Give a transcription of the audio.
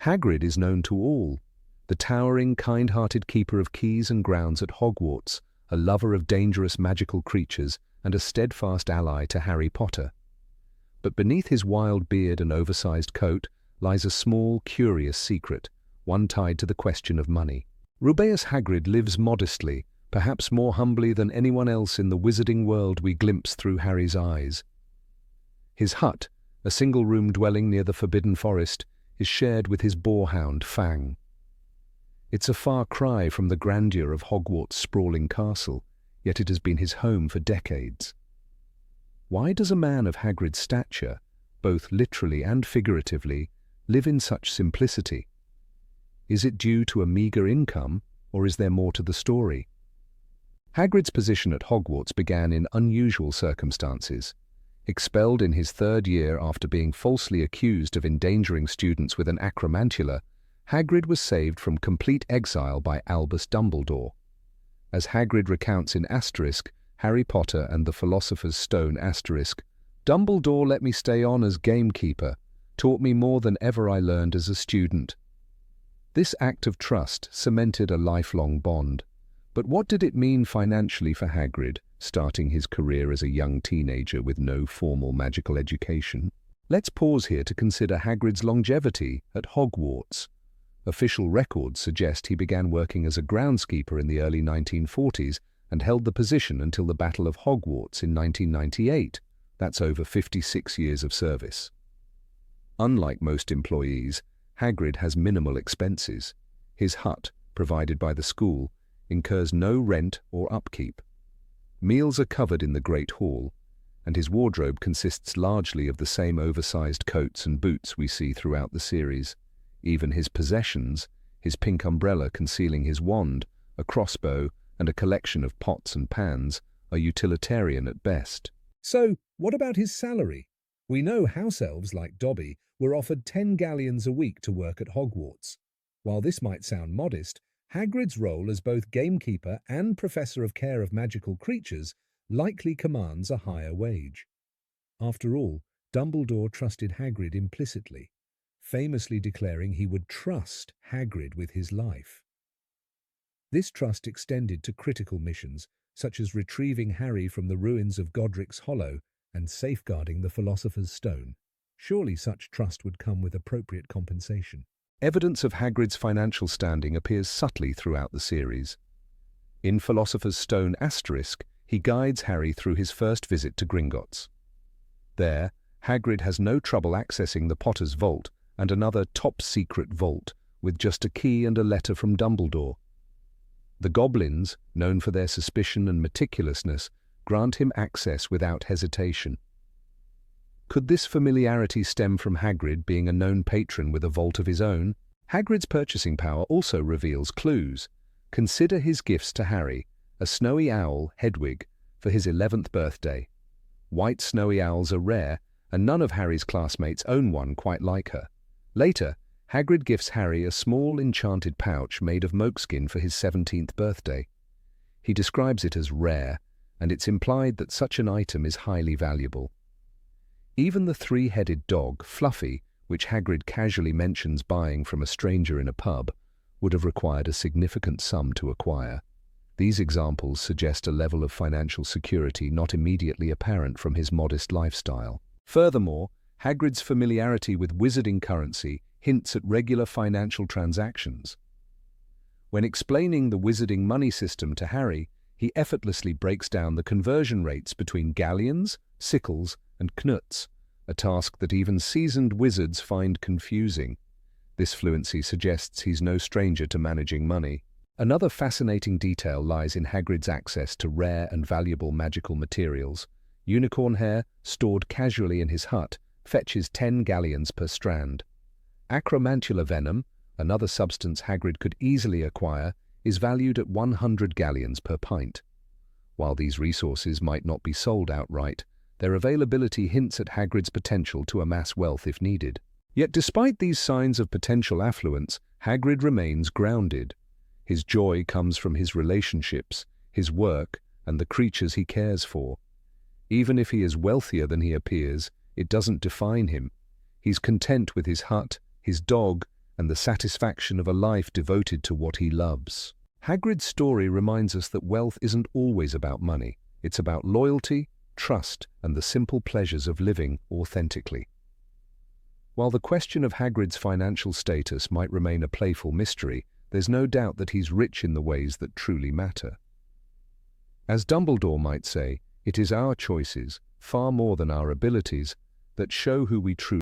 Hagrid is known to all, the towering, kind-hearted keeper of keys and grounds at Hogwarts, a lover of dangerous magical creatures and a steadfast ally to Harry Potter. But beneath his wild beard and oversized coat lies a small, curious secret, one tied to the question of money. Rubeus Hagrid lives modestly, perhaps more humbly than anyone else in the wizarding world we glimpse through Harry's eyes. His hut, a single-room dwelling near the Forbidden Forest, is shared with his boarhound, Fang. It's a far cry from the grandeur of Hogwarts' sprawling castle, yet it has been his home for decades. Why does a man of Hagrid's stature, both literally and figuratively, live in such simplicity? Is it due to a meager income, or is there more to the story? Hagrid's position at Hogwarts began in unusual circumstances. Expelled in his third year after being falsely accused of endangering students with an acromantula, Hagrid was saved from complete exile by Albus Dumbledore. As Hagrid recounts in Harry Potter and the Philosopher's Stone Dumbledore let me stay on as gamekeeper, taught me more than ever I learned as a student. This act of trust cemented a lifelong bond. But what did it mean financially for Hagrid, starting his career as a young teenager with no formal magical education? Let's pause here to consider Hagrid's longevity at Hogwarts. Official records suggest he began working as a groundskeeper in the early 1940s and held the position until the Battle of Hogwarts in 1998. That's over 56 years of service. Unlike most employees, Hagrid has minimal expenses. His hut, provided by the school, incurs no rent or upkeep. Meals are covered in the Great Hall, and his wardrobe consists largely of the same oversized coats and boots we see throughout the series. Even his possessions, his pink umbrella concealing his wand, a crossbow, and a collection of pots and pans, are utilitarian at best. So, what about his salary? We know house elves like Dobby were offered 10 galleons a week to work at Hogwarts. While this might sound modest, Hagrid's role as both gamekeeper and professor of care of magical creatures likely commands a higher wage. After all, Dumbledore trusted Hagrid implicitly, famously declaring he would trust Hagrid with his life. This trust extended to critical missions, such as retrieving Harry from the ruins of Godric's Hollow and safeguarding the Philosopher's Stone. Surely such trust would come with appropriate compensation. Evidence of Hagrid's financial standing appears subtly throughout the series. In Philosopher's Stone he guides Harry through his first visit to Gringotts. There, Hagrid has no trouble accessing the Potter's Vault and another top-secret vault with just a key and a letter from Dumbledore. The goblins, known for their suspicion and meticulousness, grant him access without hesitation. Could this familiarity stem from Hagrid being a known patron with a vault of his own? Hagrid's purchasing power also reveals clues. Consider his gifts to Harry, a snowy owl, Hedwig, for his 11th birthday. White snowy owls are rare, and none of Harry's classmates own one quite like her. Later, Hagrid gifts Harry a small enchanted pouch made of moleskin for his 17th birthday. He describes it as rare, and it's implied that such an item is highly valuable. Even the three-headed dog, Fluffy, which Hagrid casually mentions buying from a stranger in a pub, would have required a significant sum to acquire. These examples suggest a level of financial security not immediately apparent from his modest lifestyle. Furthermore, Hagrid's familiarity with wizarding currency hints at regular financial transactions. When explaining the wizarding money system to Harry, he effortlessly breaks down the conversion rates between galleons, sickles, and knuts, a task that even seasoned wizards find confusing. This fluency suggests he's no stranger to managing money. Another fascinating detail lies in Hagrid's access to rare and valuable magical materials. Unicorn hair, stored casually in his hut, fetches 10 galleons per strand. Acromantula venom, another substance Hagrid could easily acquire, is valued at 100 galleons per pint. While these resources might not be sold outright, their availability hints at Hagrid's potential to amass wealth if needed. Yet despite these signs of potential affluence, Hagrid remains grounded. His joy comes from his relationships, his work, and the creatures he cares for. Even if he is wealthier than he appears, it doesn't define him. He's content with his hut, his dog, and the satisfaction of a life devoted to what he loves. Hagrid's story reminds us that wealth isn't always about money. It's about loyalty, trust, and the simple pleasures of living authentically. While the question of Hagrid's financial status might remain a playful mystery, there's no doubt that he's rich in the ways that truly matter. As Dumbledore might say, it is our choices, far more than our abilities, that show who we truly are.